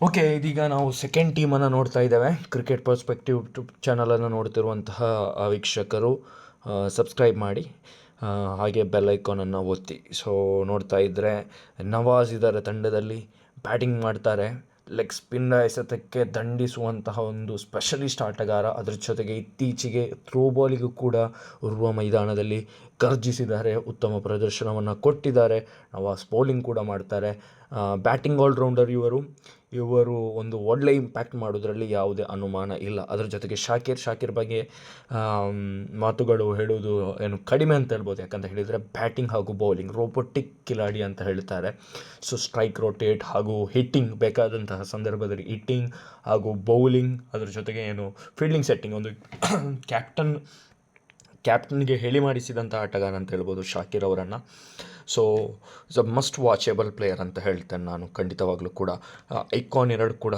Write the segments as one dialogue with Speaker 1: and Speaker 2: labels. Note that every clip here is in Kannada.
Speaker 1: ಓಕೆ, ಇದೀಗ ನಾವು ಸೆಕೆಂಡ್ ಟೀಮನ್ನು ನೋಡ್ತಾ ಇದ್ದೇವೆ. ಕ್ರಿಕೆಟ್ ಪರ್ಸ್ಪೆಕ್ಟಿವ್ ಯೂಟ್ಯೂಬ್ ಚಾನಲನ್ನು ನೋಡ್ತಿರುವಂತಹ ವೀಕ್ಷಕರು ಸಬ್ಸ್ಕ್ರೈಬ್ ಮಾಡಿ, ಹಾಗೆ ಬೆಲ್ ಐಕಾನನ್ನು ಒತ್ತಿ. ಸೊ ನೋಡ್ತಾ ಇದ್ದರೆ ನವಾಜ್ ಇದ್ದಾರೆ ತಂಡದಲ್ಲಿ, ಬ್ಯಾಟಿಂಗ್ ಮಾಡ್ತಾರೆ. ಲೆಗ್ ಸ್ಪಿನ್ ಎಸೆತಕ್ಕೆ ದಂಡಿಸುವಂತಹ ಒಂದು ಸ್ಪೆಷಲಿಸ್ಟ್ ಆಟಗಾರ. ಅದರ ಜೊತೆಗೆ ಇತ್ತೀಚೆಗೆ ಥ್ರೋ ಬಾಲಿಗೂ ಕೂಡ ರುವ ಮೈದಾನದಲ್ಲಿ ಗರ್ಜಿಸಿದ್ದಾರೆ, ಉತ್ತಮ ಪ್ರದರ್ಶನವನ್ನು ಕೊಟ್ಟಿದ್ದಾರೆ. ನವಾಜ್ ಬೌಲಿಂಗ್ ಕೂಡ ಮಾಡ್ತಾರೆ. ಬ್ಯಾಟಿಂಗ್ ಆಲ್ರೌಂಡರ್ ಇವರು ಒಂದು ಒಳ್ಳೆ ಇಂಪ್ಯಾಕ್ಟ್ ಮಾಡೋದ್ರಲ್ಲಿ ಯಾವುದೇ ಅನುಮಾನ ಇಲ್ಲ. ಅದರ ಜೊತೆಗೆ ಶಾಕಿರ್ ಬಗ್ಗೆ ಮಾತುಗಳು ಹೇಳುವುದು ಏನು ಕಡಿಮೆ ಅಂತ ಹೇಳ್ಬೋದು. ಯಾಕಂತ ಹೇಳಿದರೆ ಬ್ಯಾಟಿಂಗ್ ಹಾಗೂ ಬೌಲಿಂಗ್ ರೋಬೋಟಿಕ್ ಕಿಲಾಡಿ ಅಂತ ಹೇಳ್ತಾರೆ. ಸೊ ಸ್ಟ್ರೈಕ್, ರೊಟೇಟ್ ಹಾಗೂ ಹಿಟ್ಟಿಂಗ್, ಬೇಕಾದಂತಹ ಸಂದರ್ಭದಲ್ಲಿ ಹಿಟ್ಟಿಂಗ್ ಹಾಗೂ ಬೌಲಿಂಗ್, ಅದರ ಜೊತೆಗೆ ಏನು ಫೀಲ್ಡಿಂಗ್ ಸೆಟ್ಟಿಂಗ್, ಒಂದು ಕ್ಯಾಪ್ಟನ್ಗೆ ಹೇಳಿ ಮಾಡಿಸಿದಂಥ ಆಟಗಾರ ಅಂತ ಹೇಳ್ಬೋದು ಶಾಕಿರ್ ಅವರನ್ನು. So is a must watchable player ಅಂತ ಹೇಳ್ತೇನೆ ನಾನು ಖಂಡಿತವಾಗ್ಲೂ ಕೂಡ. ಐಕಾನ್ ಎರಡು ಕೂಡ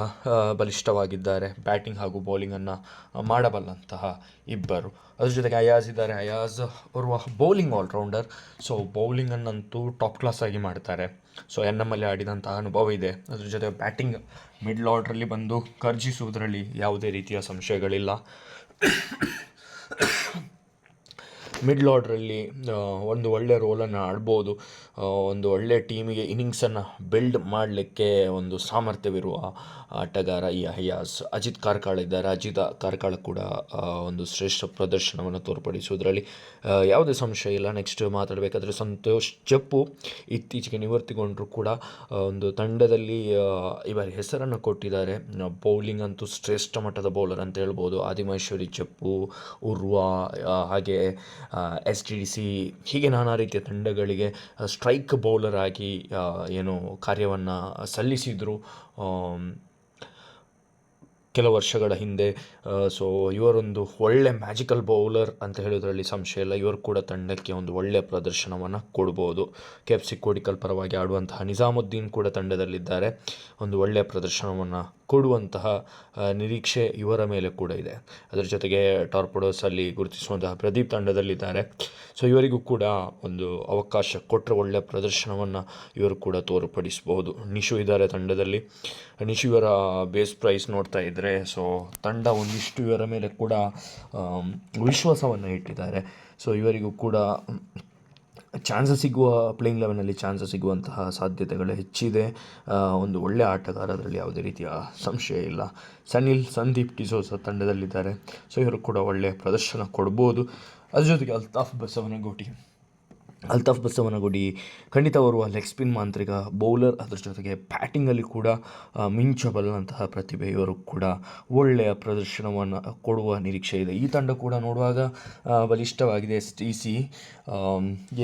Speaker 1: ಬಲಿಷ್ಠವಾಗಿದ್ದಾರೆ, ಬ್ಯಾಟಿಂಗ್ ಹಾಗೂ ಬೌಲಿಂಗನ್ನು ಮಾಡಬಲ್ಲಂತಹ ಇಬ್ಬರು. ಅದ್ರ ಜೊತೆಗೆ ಅಯಾಜ್ ಇದ್ದಾರೆ. ಅಯಾಜ್ ಓರ್ವ ಬೌಲಿಂಗ್ ಆಲ್ರೌಂಡರ್. ಸೊ ಬೌಲಿಂಗನ್ನಂತೂ ಟಾಪ್ ಕ್ಲಾಸ್ ಆಗಿ ಮಾಡ್ತಾರೆ. ಸೊ NML ಆಡಿದಂತಹ ಅನುಭವ ಇದೆ. ಅದ್ರ ಜೊತೆ ಬ್ಯಾಟಿಂಗ್ ಮಿಡ್ಲ್ ಆರ್ಡ್ರಲ್ಲಿ ಬಂದು ಗರ್ಜಿಸುವುದರಲ್ಲಿ ಯಾವುದೇ ರೀತಿಯ ಸಂಶಯಗಳಿಲ್ಲ. ಮಿಡ್ಲ್ ಆರ್ಡ್ರಲ್ಲಿ ಒಂದು ಒಳ್ಳೆಯ ರೋಲನ್ನು ಆಡ್ಬೋದು. ಒಂದು ಒಳ್ಳೆಯ ಟೀಮಿಗೆ ಇನ್ನಿಂಗ್ಸನ್ನು ಬಿಲ್ಡ್ ಮಾಡಲಿಕ್ಕೆ ಒಂದು ಸಾಮರ್ಥ್ಯವಿರುವ ಆಟಗಾರ ಈ ಅಯಾಜ್. ಅಜಿತ್ ಕಾರ್ಕಾಳ ಇದ್ದಾರೆ. ಅಜಿತ್ ಕಾರ್ಕಾಳ ಕೂಡ ಒಂದು ಶ್ರೇಷ್ಠ ಪ್ರದರ್ಶನವನ್ನು ತೋರ್ಪಡಿಸುವುದರಲ್ಲಿ ಯಾವುದೇ ಸಂಶಯ ಇಲ್ಲ. ನೆಕ್ಸ್ಟ್ ಮಾತಾಡಬೇಕಾದ್ರೆ ಸಂತೋಷ್ ಜಪ್ಪು ಇತ್ತೀಚೆಗೆ ನಿವೃತ್ತಿಗೊಂಡರೂ ಕೂಡ ಒಂದು ತಂಡದಲ್ಲಿ ಇವರ ಹೆಸರನ್ನು ಕೊಟ್ಟಿದ್ದಾರೆ. ಬೌಲಿಂಗ್ ಅಂತೂ ಶ್ರೇಷ್ಠ ಮಟ್ಟದ ಬೌಲರ್ ಅಂತ ಹೇಳ್ಬೋದು. ಆದಿಮಹೇಶ್ವರಿ ಜಪ್ಪು, ಉರ್ವಾ, ಹಾಗೆ STDC, ಹೀಗೆ ನಾನಾ ರೀತಿಯ ತಂಡಗಳಿಗೆ ಸ್ಟ್ರೈಕ್ ಬೌಲರ್ ಆಗಿ ಏನು ಕಾರ್ಯವನ್ನು ಸಲ್ಲಿಸಿದರು ಕೆಲವು ವರ್ಷಗಳ ಹಿಂದೆ. ಸೊ ಇವರೊಂದು ಒಳ್ಳೆ ಮ್ಯಾಜಿಕಲ್ ಬೌಲರ್ ಅಂತ ಹೇಳೋದ್ರಲ್ಲಿ ಸಂಶಯ ಇಲ್ಲ. ಇವರು ಕೂಡ ತಂಡಕ್ಕೆ ಒಂದು ಒಳ್ಳೆಯ ಪ್ರದರ್ಶನವನ್ನು ಕೊಡ್ಬೋದು. KFC ಕೋಡಿಕಲ್ ಪರವಾಗಿ ಆಡುವಂತಹ ನಿಜಾಮುದ್ದೀನ್ ಕೂಡ ತಂಡದಲ್ಲಿದ್ದಾರೆ. ಒಂದು ಒಳ್ಳೆಯ ಪ್ರದರ್ಶನವನ್ನು ಕೊಡುವಂತಹ ನಿರೀಕ್ಷೆ ಇವರ ಮೇಲೆ ಕೂಡ ಇದೆ. ಅದರ ಜೊತೆಗೆ ಟಾರ್ಪಡೋಸಲ್ಲಿ ಗುರುತಿಸುವಂತಹ ಪ್ರದೀಪ್ ತಂಡದಲ್ಲಿದ್ದಾರೆ. ಸೊ ಇವರಿಗೂ ಕೂಡ ಒಂದು ಅವಕಾಶ ಕೊಟ್ಟರೆ ಒಳ್ಳೆಯ ಪ್ರದರ್ಶನವನ್ನು ಇವರು ಕೂಡ ತೋರ್ಪಡಿಸಬಹುದು. ನಿಶು ಇದ್ದಾರೆ ತಂಡದಲ್ಲಿ. ನಿಶು ಇವರ ಬೇಸ್ ಪ್ರೈಸ್ ನೋಡ್ತಾ ಇದ್ದರೆ ಸೊ ತಂಡ ಒಂದಿಷ್ಟು ಇವರ ಮೇಲೆ ಕೂಡ ವಿಶ್ವಾಸವನ್ನು ಇಟ್ಟಿದ್ದಾರೆ. ಸೊ ಇವರಿಗೂ ಕೂಡ ಚಾನ್ಸಸ್ ಸಿಗುವ, ಪ್ಲೇಯಿಂಗ್ ಲೆವೆನಲ್ಲಿ ಚಾನ್ಸಸ್ ಸಿಗುವಂತಹ ಸಾಧ್ಯತೆಗಳು ಹೆಚ್ಚಿದೆ. ಒಂದು ಒಳ್ಳೆಯ ಆಟಗಾರ, ಅದರಲ್ಲಿ ಯಾವುದೇ ರೀತಿಯ ಸಂಶಯ ಇಲ್ಲ. ಸಂದೀಪ್ ಡಿಸೋಸ ತಂಡದಲ್ಲಿದ್ದಾರೆ. ಸೊ ಇವರು ಕೂಡ ಒಳ್ಳೆಯ ಪ್ರದರ್ಶನ ಕೊಡ್ಬೋದು. ಅದ್ರ ಜೊತೆಗೆ ಅಲ್ತಾಫ್ ಬಸವನಗುಡಿ ಖಂಡಿತ ಬರುವ ಲೆಗ್ ಸ್ಪಿನ್ ಮಾಂತ್ರಿಕ ಬೌಲರ್. ಅದರ ಜೊತೆಗೆ ಬ್ಯಾಟಿಂಗಲ್ಲಿ ಕೂಡ ಮಿಂಚಬಲ್ಲಂತಹ ಪ್ರತಿಭೆ. ಇವರು ಕೂಡ ಒಳ್ಳೆಯ ಪ್ರದರ್ಶನವನ್ನು ಕೊಡುವ ನಿರೀಕ್ಷೆ ಇದೆ. ಈ ತಂಡ ಕೂಡ ನೋಡುವಾಗ ಬಲಿಷ್ಠವಾಗಿದೆ. STC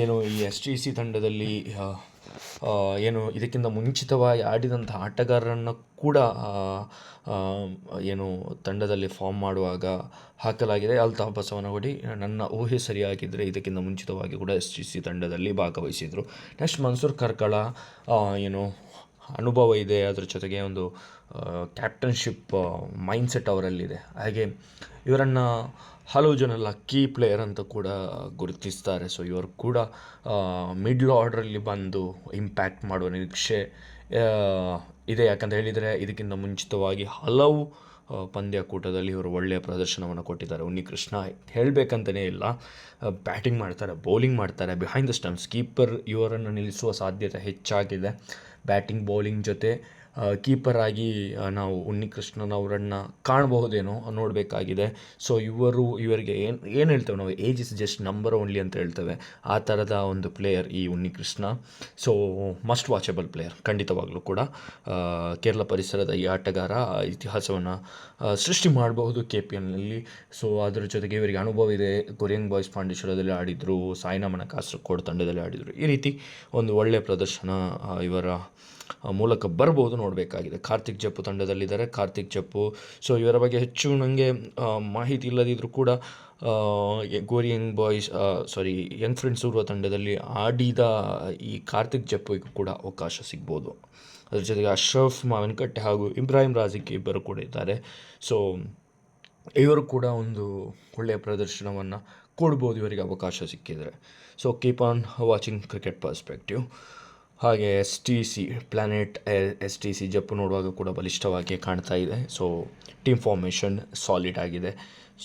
Speaker 1: ಏನು ಈ STC ತಂಡದಲ್ಲಿ ಏನು ಇದಕ್ಕಿಂತ ಮುಂಚಿತವಾಗಿ ಆಡಿದಂಥ ಆಟಗಾರರನ್ನು ಕೂಡ ಏನು ತಂಡದಲ್ಲಿ ಫಾರ್ಮ್ ಮಾಡುವಾಗ ಹಾಕಲಾಗಿದೆ. ಅಲ್ತಾಫ್ ಬಸವನಗುಡಿ ನನ್ನ ಊಹೆ ಸರಿಯಾಗಿದ್ದರೆ ಇದಕ್ಕಿಂತ ಮುಂಚಿತವಾಗಿ ಕೂಡ STC ತಂಡದಲ್ಲಿ ಭಾಗವಹಿಸಿದರು. ನೆಕ್ಸ್ಟ್ ಮನ್ಸೂರ್ ಕಾರ್ಕಳ ಏನು ಅನುಭವ ಇದೆ, ಅದರ ಜೊತೆಗೆ ಒಂದು ಕ್ಯಾಪ್ಟನ್ಶಿಪ್ ಮೈಂಡ್ಸೆಟ್ ಅವರಲ್ಲಿದೆ. ಹಾಗೆ ಇವರನ್ನು ಹಲವು ಜನ ಲಕ್ಕಿ ಪ್ಲೇಯರ್ ಅಂತ ಕೂಡ ಗುರುತಿಸ್ತಾರೆ. ಸೊ ಇವರು ಕೂಡ ಮಿಡ್ಲ್ ಆರ್ಡ್ರಲ್ಲಿ ಬಂದು ಇಂಪ್ಯಾಕ್ಟ್ ಮಾಡುವ ನಿರೀಕ್ಷೆ ಇದೆ. ಯಾಕಂತ ಹೇಳಿದರೆ ಇದಕ್ಕಿಂತ ಮುಂಚಿತವಾಗಿ ಹಲವು ಪಂದ್ಯಕೂಟದಲ್ಲಿ ಇವರು ಒಳ್ಳೆಯ ಪ್ರದರ್ಶನವನ್ನು ಕೊಟ್ಟಿದ್ದಾರೆ. ಉನ್ನಿಕೃಷ್ಣ ಹೇಳಬೇಕಂತಲೇ ಇಲ್ಲ, ಬ್ಯಾಟಿಂಗ್ ಮಾಡ್ತಾರೆ, ಬೌಲಿಂಗ್ ಮಾಡ್ತಾರೆ, ಬಿಹೈಂಡ್ ದ ಸ್ಟಂಪ್ಸ್. ಕೀಪರ್ ಇವರನ್ನು ನಿಲ್ಲಿಸುವ ಸಾಧ್ಯತೆ ಹೆಚ್ಚಾಗಿದೆ. ಬ್ಯಾಟಿಂಗ್ ಬೌಲಿಂಗ್ ಜೊತೆ ಕೀಪರ್ ಆಗಿ ನಾವು ಉನ್ನಿಕೃಷ್ಣನ್ ಅವರನ್ನು ಕಾಣಬಹುದೇನೋ, ನೋಡಬೇಕಾಗಿದೆ. ಸೊ ಇವರಿಗೆ ಏನು ಹೇಳ್ತೇವೆ ನಾವು, age is just number only ಅಂತ ಹೇಳ್ತೇವೆ. ಆ ಥರದ ಒಂದು ಪ್ಲೇಯರ್ ಈ Unnikrishna. So must watchable player ಖಂಡಿತವಾಗಲೂ ಕೂಡ. ಕೇರಳ ಪರಿಸರದ ಈ ಆಟಗಾರ ಇತಿಹಾಸವನ್ನು ಸೃಷ್ಟಿ ಮಾಡಬಹುದು KPLನಲ್ಲಿ. ಸೊ ಅದರ ಜೊತೆಗೆ ಇವರಿಗೆ ಅನುಭವ ಇದೆ. ಕೊರಿಯನ್ ಬಾಯ್ಸ್ ಪಾಂಡೇಶ್ವರದಲ್ಲಿ ಆಡಿದರು, ಸಾಯಿನಾಮನ ಕಾಸರಗೋಡು ತಂಡದಲ್ಲಿ ಆಡಿದರು. ಈ ರೀತಿ ಒಂದು ಒಳ್ಳೆಯ ಪ್ರದರ್ಶನ ಇವರ ಮೂಲಕ ಬರ್ಬೋದು, ನೋಡಬೇಕಾಗಿದೆ. ಕಾರ್ತಿಕ್ ಜಪ್ಪು ತಂಡದಲ್ಲಿದ್ದಾರೆ. ಕಾರ್ತಿಕ್ ಜಪ್ಪು ಸೊ ಇವರ ಬಗ್ಗೆ ಹೆಚ್ಚು ನನಗೆ ಮಾಹಿತಿ ಇಲ್ಲದಿದ್ದರೂ ಕೂಡ ಯಂಗ್ ಫ್ರೆಂಡ್ಸ್ ಇರುವ ತಂಡದಲ್ಲಿ ಆಡಿದ ಈ ಕಾರ್ತಿಕ್ ಜಪ್ಪುಗೂ ಕೂಡ ಅವಕಾಶ ಸಿಗ್ಬೋದು. ಅದರ ಜೊತೆಗೆ ಅಶ್ರಫ್ ಮಾವಿನಕಟ್ಟೆ ಹಾಗೂ ಇಬ್ರಾಹಿಂ ರಾಜಿಕ್ ಇಬ್ಬರು ಕೂಡ ಇದ್ದಾರೆ. ಸೊ ಇವರು ಕೂಡ ಒಂದು ಒಳ್ಳೆಯ ಪ್ರದರ್ಶನವನ್ನು ಕೊಡ್ಬೋದು ಇವರಿಗೆ ಅವಕಾಶ ಸಿಕ್ಕಿದರೆ. So keep on watching cricket perspective. ಹಾಗೆ S T C planet S T C Jeppu ನೋಡುವಾಗ ಕೂಡ ಬಲಿಷ್ಠವಾಗಿ ಕಾಣ್ತಾ ಇದೆ. ಸೊ ಟೀಮ್ ಫಾರ್ಮೇಷನ್ ಸಾಲಿಡ್ ಆಗಿದೆ.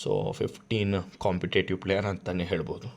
Speaker 1: ಸೊ 15 ಕಾಂಪಿಟೇಟಿವ್ ಪ್ಲೇಯರ್ ಅಂತಲೇ ಹೇಳ್ಬೋದು.